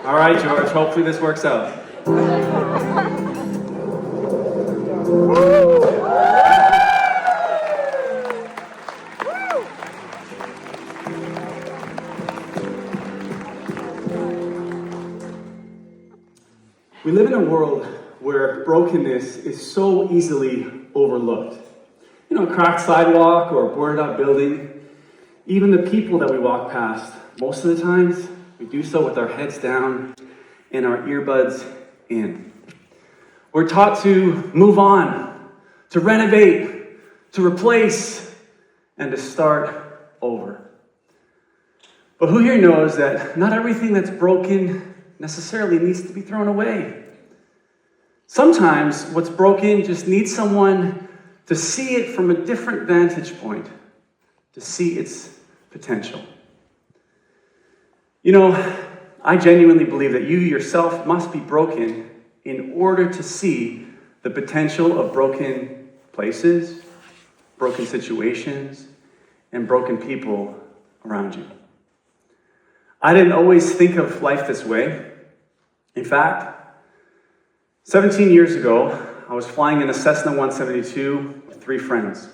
All right, George, hopefully this works out. We live in a world where brokenness is so easily overlooked. You know, a cracked sidewalk or a boarded up building, even the people that we walk past, most of the times, we do so with our heads down and our earbuds in. We're taught to move on, to renovate, to replace, and to start over. But who here knows that not everything that's broken necessarily needs to be thrown away? Sometimes what's broken just needs someone to see it from a different vantage point, to see its potential. You know, I genuinely believe that you yourself must be broken in order to see the potential of broken places, broken situations, and broken people around you. I didn't always think of life this way. In fact, 17 years ago, I was flying in a Cessna 172 with 3 friends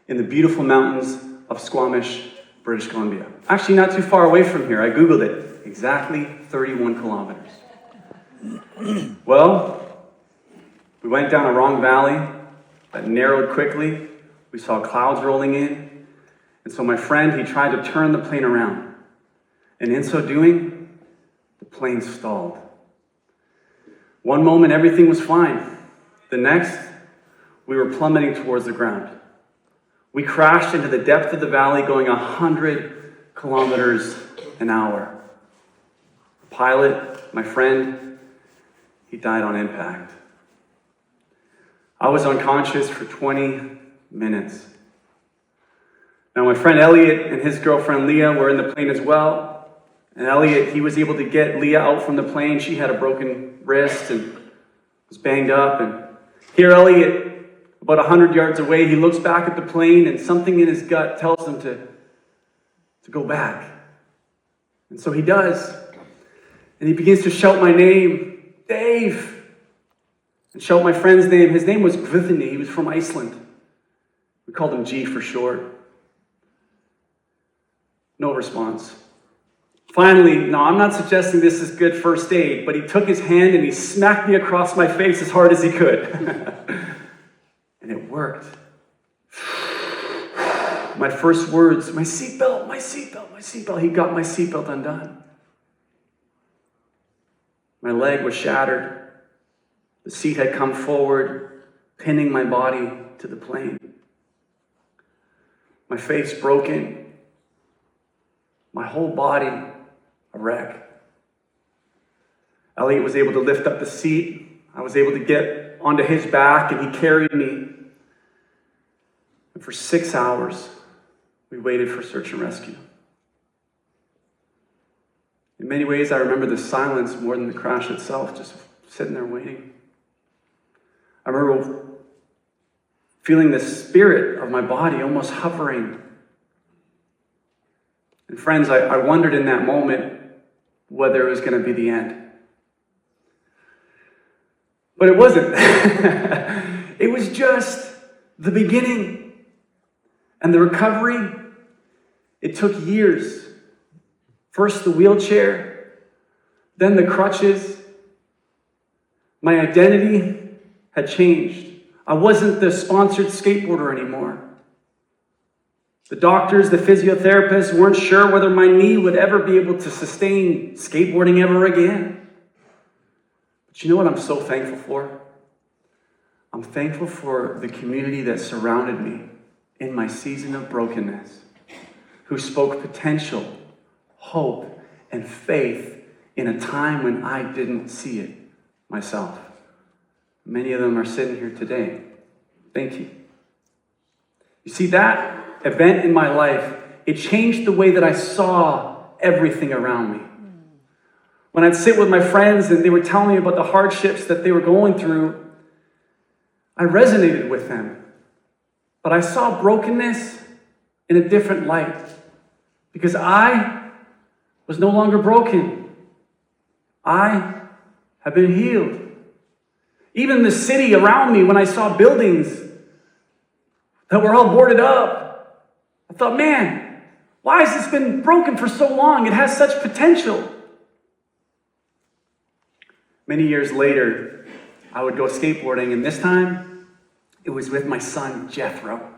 in the beautiful mountains of Squamish, British Columbia. Actually, not too far away from here. I Googled it. Exactly 31 kilometers. Well, we went down a wrong valley that narrowed quickly. We saw clouds rolling in. And so my friend, he tried to turn the plane around. And in so doing, the plane stalled. One moment, everything was fine. The next, we were plummeting towards the ground. We crashed into the depth of the valley going 100 kilometers an hour. The pilot, my friend, he died on impact. I was unconscious for 20 minutes. Now, my friend Elliot and his girlfriend Leah were in the plane as well. And Elliot, he was able to get Leah out from the plane. She had a broken wrist and was banged up. And here Elliot, about 100 yards away, he looks back at the plane and something in his gut tells him to go back. And so he does. And he begins to shout my name, Dave, and shout my friend's name. His name was Gvithini. He was from Iceland. We called him G for short. No response. Finally, no, I'm not suggesting this is good first aid, but he took his hand and he smacked me across my face as hard as he could. And it worked. My first words, my seatbelt, my seatbelt, my seatbelt. He got my seatbelt undone. My leg was shattered. The seat had come forward, pinning my body to the plane. My face broken. My whole body a wreck. Elliot was able to lift up the seat. I was able to get onto his back, and he carried me. And for 6 hours, we waited for search and rescue. In many ways, I remember the silence more than the crash itself, just sitting there waiting. I remember feeling the spirit of my body almost hovering. And friends, I wondered in that moment whether it was going to be the end. But it wasn't. It was just the beginning. And the recovery, it took years. First the wheelchair, then the crutches. My identity had changed. I wasn't the sponsored skateboarder anymore. The doctors, the physiotherapists weren't sure whether my knee would ever be able to sustain skateboarding ever again. But you know what I'm so thankful for? I'm thankful for the community that surrounded me in my season of brokenness, who spoke potential, hope, and faith in a time when I didn't see it myself. Many of them are sitting here today. Thank you. You see, that event in my life, it changed the way that I saw everything around me. When I'd sit with my friends and they would tell me about the hardships that they were going through, I resonated with them. But I saw brokenness in a different light because I was no longer broken. I have been healed. Even the city around me, when I saw buildings that were all boarded up, I thought, man, why has this been broken for so long? It has such potential. Many years later, I would go skateboarding, and this time, it was with my son, Jethro.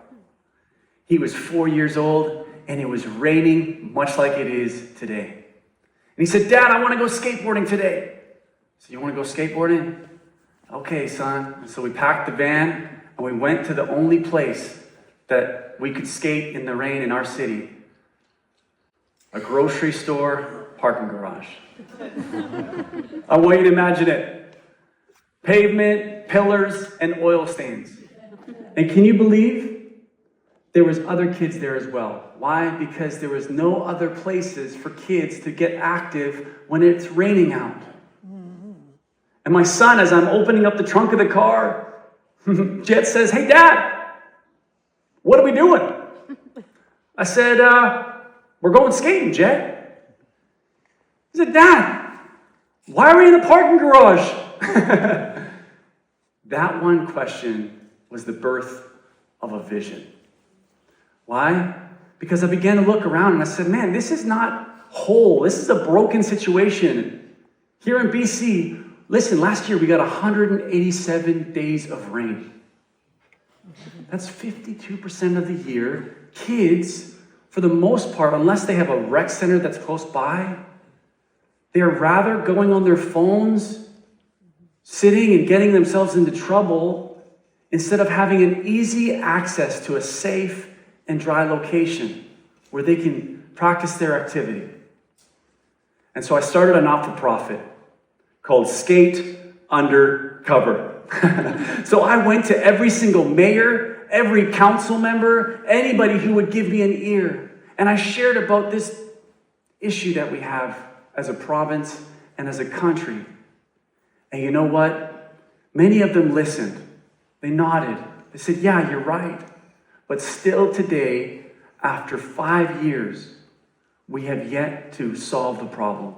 He was 4 years old, and it was raining much like it is today. And he said, Dad, I want to go skateboarding today. So you want to go skateboarding? Okay, son. And so we packed the van, and we went to the only place that we could skate in the rain in our city. A grocery store parking garage. I want you to imagine it. Pavement, pillars, and oil stains. And can you believe there was other kids there as well? Why? Because there was no other places for kids to get active when it's raining out. And my son, as I'm opening up the trunk of the car, Jet says, hey, Dad, what are we doing? I said, we're going skating, Jet. He said, Dad, why are we in a parking garage? That one question was the birth of a vision. Why? Because I began to look around and I said, man, this is not whole. This is a broken situation. Here in BC, listen, last year we got 187 days of rain. That's 52% of the year. Kids, for the most part, unless they have a rec center that's close by, they're rather going on their phones, sitting and getting themselves into trouble, instead of having an easy access to a safe and dry location where they can practice their activity. And so I started a not-for-profit called Skate Undercover. So I went to every single mayor, every council member, anybody who would give me an ear. And I shared about this issue that we have as a province and as a country. And you know what? Many of them listened. They nodded. They said, yeah, you're right. But still today, after 5 years, we have yet to solve the problem.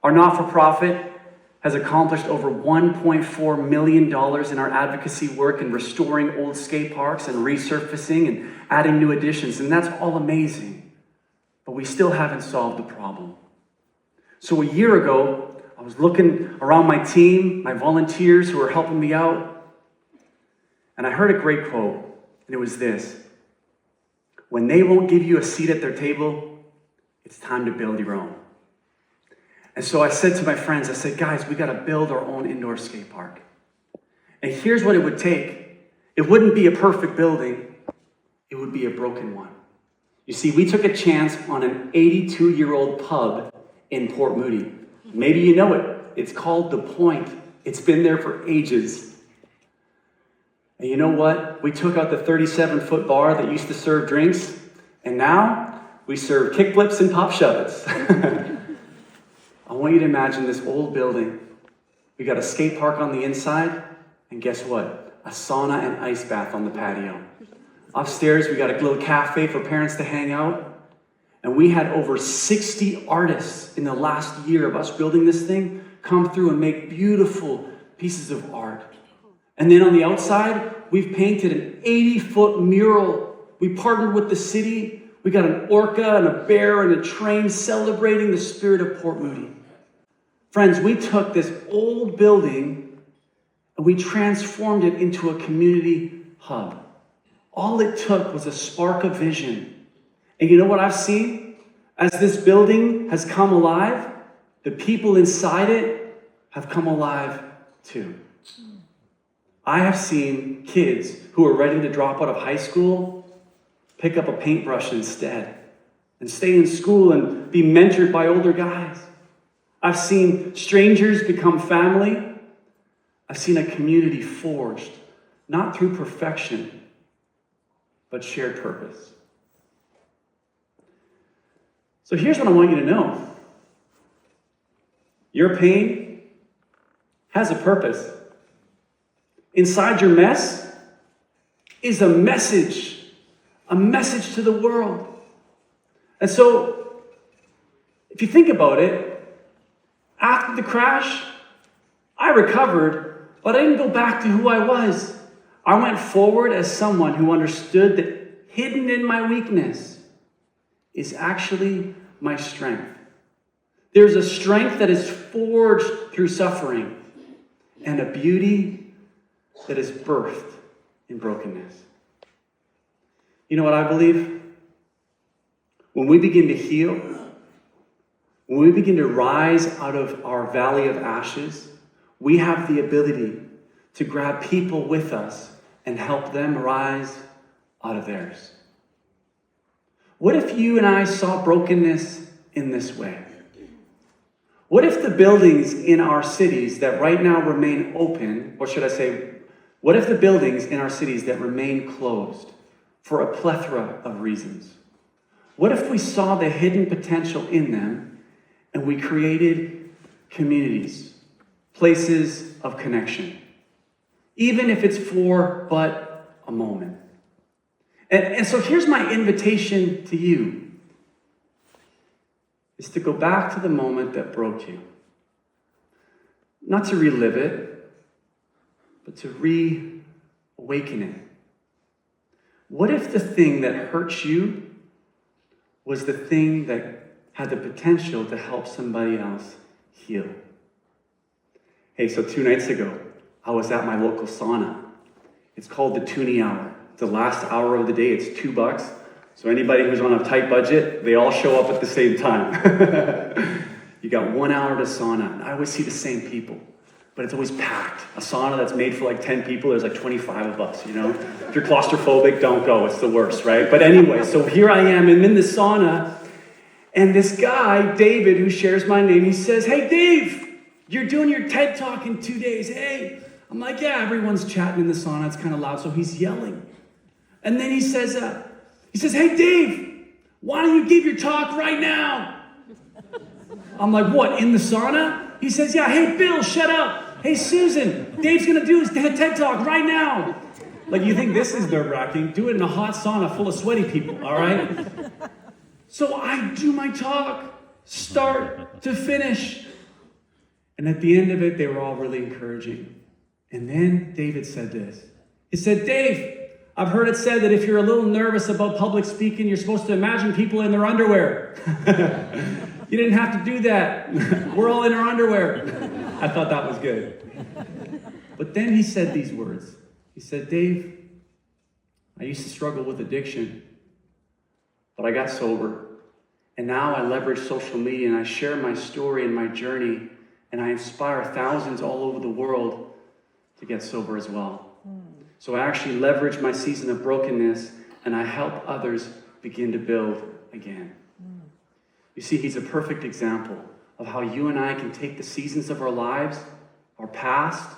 Our not-for-profit has accomplished over $1.4 million in our advocacy work in restoring old skate parks and resurfacing and adding new additions. And that's all amazing. But we still haven't solved the problem. So a year ago, I was looking around my team, my volunteers who are helping me out, and I heard a great quote, and it was this: when they won't give you a seat at their table, it's time to build your own. And so I said to my friends, I said, guys, we got to build our own indoor skate park. And here's what it would take. It wouldn't be a perfect building. It would be a broken one. You see, we took a chance on an 82-year-old pub in Port Moody. Maybe you know it. It's called The Point. It's been there for ages. And you know what? We took out the 37-foot bar that used to serve drinks, and now we serve kickflips and pop shove-its. I want you to imagine this old building. We got a skate park on the inside, and guess what? A sauna and ice bath on the patio. Upstairs, we got a little cafe for parents to hang out. And we had over 60 artists in the last year of us building this thing come through and make beautiful pieces of art. And then on the outside, we've painted an 80-foot mural. We partnered with the city. We got an orca and a bear and a train celebrating the spirit of Port Moody. Friends, we took this old building and we transformed it into a community hub. All it took was a spark of vision. And you know what I've seen? As this building has come alive, the people inside it have come alive too. I have seen kids who are ready to drop out of high school pick up a paintbrush instead and stay in school and be mentored by older guys. I've seen strangers become family. I've seen a community forged, not through perfection, but shared purpose. So here's what I want you to know. Your pain has a purpose. Inside your mess is a message to the world. And so, if you think about it, After the crash, I recovered, but I didn't go back to who I was. I went forward as someone who understood that hidden in my weakness is actually my strength. There's a strength that is forged through suffering and a beauty that is birthed in brokenness. You know what I believe? When we begin to heal, when we begin to rise out of our valley of ashes, we have the ability to grab people with us and help them rise out of theirs. What if you and I saw brokenness in this way? What if the buildings in our cities that right now remain open, or should I say, what if the buildings in our cities that remain closed for a plethora of reasons? What if we saw the hidden potential in them and we created communities, places of connection, even if it's for but a moment? And so here's my invitation to you, is to go back to the moment that broke you. Not to relive it, but to reawaken it. What if the thing that hurt you was the thing that had the potential to help somebody else heal? Hey, so 2 nights ago, I was at my local sauna. It's called the Toonie Hour. It's the last hour of the day. It's $2. So anybody who's on a tight budget, they all show up at the same time. You got 1 hour to sauna. And I always see the same people, but it's always packed. A sauna that's made for like 10 people, there's like 25 of us, you know? If you're claustrophobic, don't go. It's the worst, right? But anyway, so here I am, I'm in the sauna, and this guy, David, who shares my name, he says, "Hey, Dave, you're doing your TED Talk in 2 days. Hey." I'm like, "Yeah, everyone's chatting in the sauna. It's kind of loud." So he's yelling. And then he says, "Hey, Dave, why don't you give your talk right now?" I'm like, "What, in the sauna?" He says, "Yeah, hey, Bill, shut up. Hey, Susan, Dave's going to do his TED Talk right now." Like, you think this is nerve-wracking? Do it in a hot sauna full of sweaty people, all right? So I do my talk, start to finish. And at the end of it, they were all really encouraging. And then David said this. He said, "Dave, I've heard it said that if you're a little nervous about public speaking, you're supposed to imagine people in their underwear." You didn't have to do that. We're all in our underwear. I thought that was good. But then he said these words. He said, "Dave, I used to struggle with addiction, but I got sober. And now I leverage social media and I share my story and my journey, and I inspire thousands all over the world to get sober as well. So I actually leverage my season of brokenness and I help others begin to build again." You see, he's a perfect example of how you and I can take the seasons of our lives, our past,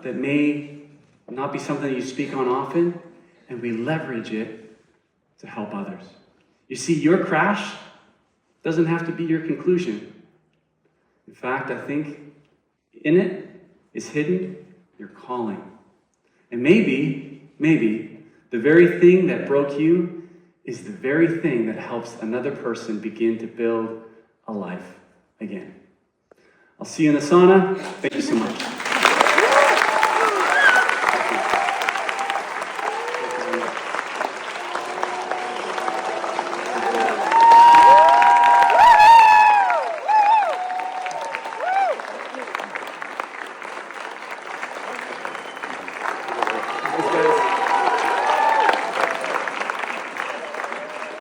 that may not be something that you speak on often, and we leverage it to help others. You see, your crash doesn't have to be your conclusion. In fact, I think in it is hidden your calling. And maybe the very thing that broke you is the very thing that helps another person begin to build a life again. I'll see you in the sauna. Thank you so much.